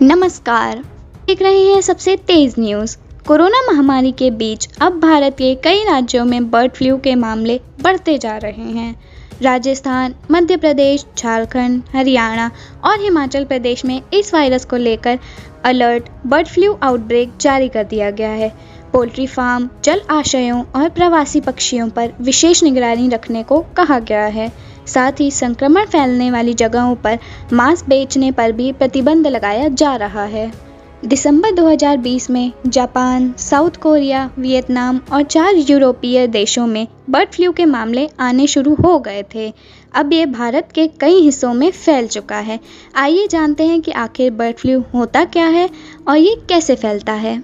नमस्कार। देख रहे हैं सबसे तेज न्यूज़। कोरोना महामारी के बीच अब भारत के कई राज्यों में बर्ड फ्लू के मामले बढ़ते जा रहे हैं। राजस्थान, मध्य प्रदेश, झारखंड, हरियाणा और हिमाचल प्रदेश में इस वायरस को लेकर अलर्ट बर्ड फ्लू आउटब्रेक जारी कर दिया गया है। पोल्ट्री फार्म, जल आश्रयों और प्रवासी पक्षियों पर विशेष निगरानी रखने को कहा गया है। साथ ही संक्रमण फैलने वाली जगहों पर मांस बेचने पर भी प्रतिबंध लगाया जा रहा है। दिसंबर 2020 में जापान, साउथ कोरिया, वियतनाम और 4 यूरोपीय देशों में बर्ड फ्लू के मामले आने शुरू हो गए थे। अब ये भारत के कई हिस्सों में फैल चुका है। आइए जानते हैं कि आखिर बर्ड फ्लू होता क्या है और ये कैसे फैलता है।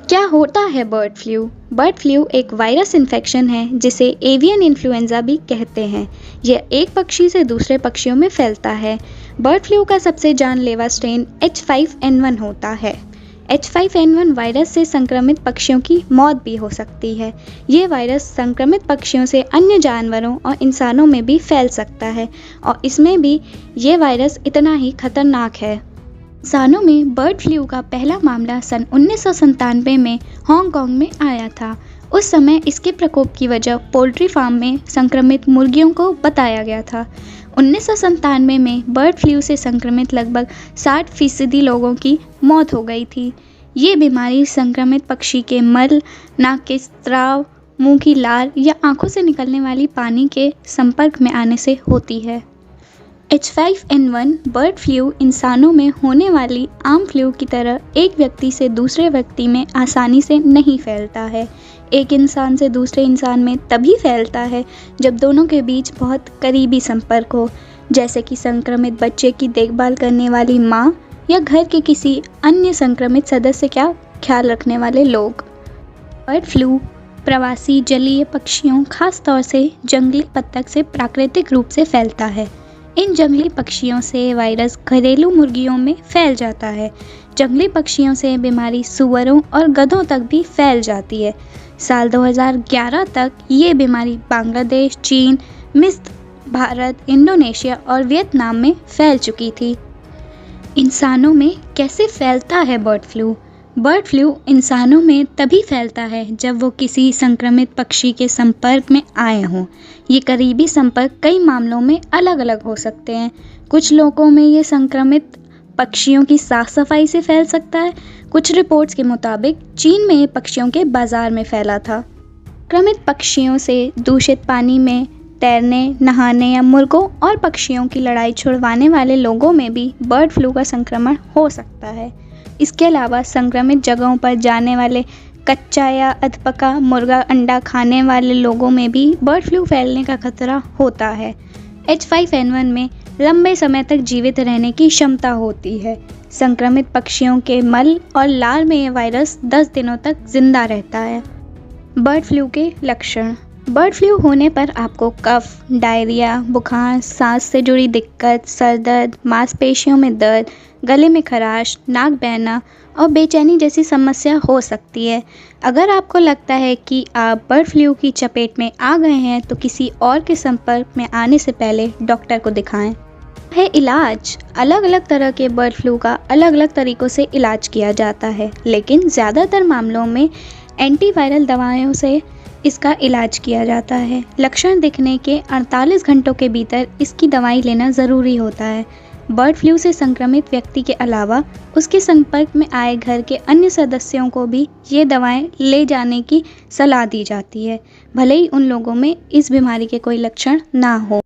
क्या होता है बर्ड फ्लू? बर्ड फ्लू एक वायरस इन्फेक्शन है जिसे एवियन इन्फ्लुएंजा भी कहते हैं। यह एक पक्षी से दूसरे पक्षियों में फैलता है। बर्ड फ्लू का सबसे जानलेवा स्ट्रेन H5N1 होता है। H5N1 वायरस से संक्रमित पक्षियों की मौत भी हो सकती है। ये वायरस संक्रमित पक्षियों से अन्य जानवरों और इंसानों में भी फैल सकता है और इसमें भी ये वायरस इतना ही खतरनाक है। इंसानों में बर्ड फ्लू का पहला मामला सन 1997 में हांगकांग में आया था। उस समय इसके प्रकोप की वजह पोल्ट्री फार्म में संक्रमित मुर्गियों को बताया गया था। 1997 में बर्ड फ्लू से संक्रमित लगभग 60% लोगों की मौत हो गई थी। ये बीमारी संक्रमित पक्षी के मल, नाक के स्राव, मुंह की लार या आंखों से निकलने वाली पानी के संपर्क में आने से होती है। H5N1 बर्ड फ्लू इंसानों में होने वाली आम फ्लू की तरह एक व्यक्ति से दूसरे व्यक्ति में आसानी से नहीं फैलता है। एक इंसान से दूसरे इंसान में तभी फैलता है जब दोनों के बीच बहुत करीबी संपर्क हो, जैसे कि संक्रमित बच्चे की देखभाल करने वाली माँ या घर के किसी अन्य संक्रमित सदस्य का ख्याल रखने वाले लोग। बर्ड फ्लू प्रवासी जलीय पक्षियों, खास तौर से जंगली बत्तख से प्राकृतिक रूप से फैलता है। इन जंगली पक्षियों से वायरस घरेलू मुर्गियों में फैल जाता है। जंगली पक्षियों से बीमारी सूअरों और गधों तक भी फैल जाती है। साल 2011 तक ये बीमारी बांग्लादेश, चीन, मिस्र, भारत, इंडोनेशिया और वियतनाम में फैल चुकी थी। इंसानों में कैसे फैलता है बर्ड फ्लू? बर्ड फ्लू इंसानों में तभी फैलता है जब वो किसी संक्रमित पक्षी के संपर्क में आए हों। ये करीबी संपर्क कई मामलों में अलग अलग हो सकते हैं। कुछ लोगों में ये संक्रमित पक्षियों की साफ सफाई से फैल सकता है। कुछ रिपोर्ट्स के मुताबिक चीन में पक्षियों के बाजार में फैला था। संक्रमित पक्षियों से दूषित पानी में तैरने, नहाने या मुर्गों और पक्षियों की लड़ाई छुड़वाने वाले लोगों में भी बर्ड फ्लू का संक्रमण हो सकता है। इसके अलावा संक्रमित जगहों पर जाने वाले कच्चा या अधपका मुर्गा अंडा खाने वाले लोगों में भी बर्ड फ्लू फैलने का खतरा होता है। H5N1 में लंबे समय तक जीवित रहने की क्षमता होती है। संक्रमित पक्षियों के मल और लार में यह वायरस 10 दिनों तक जिंदा रहता है। बर्ड फ्लू के लक्षण। बर्ड फ्लू होने पर आपको कफ, डायरिया, बुखार, सांस से जुड़ी दिक्कत, सर दर्द, मांसपेशियों में दर्द, गले में खराश, नाक बहना और बेचैनी जैसी समस्या हो सकती है। अगर आपको लगता है कि आप बर्ड फ्लू की चपेट में आ गए हैं तो किसी और के संपर्क में आने से पहले डॉक्टर को दिखाएं। है इलाज। अलग अलग तरह के बर्ड फ्लू का अलग अलग तरीक़ों से इलाज किया जाता है, लेकिन ज़्यादातर मामलों में एंटीवायरल दवाओं से इसका इलाज किया जाता है। लक्षण दिखने के 48 घंटों के भीतर इसकी दवाई लेना ज़रूरी होता है। बर्ड फ्लू से संक्रमित व्यक्ति के अलावा उसके संपर्क में आए घर के अन्य सदस्यों को भी ये दवाएं ले जाने की सलाह दी जाती है, भले ही उन लोगों में इस बीमारी के कोई लक्षण ना हो।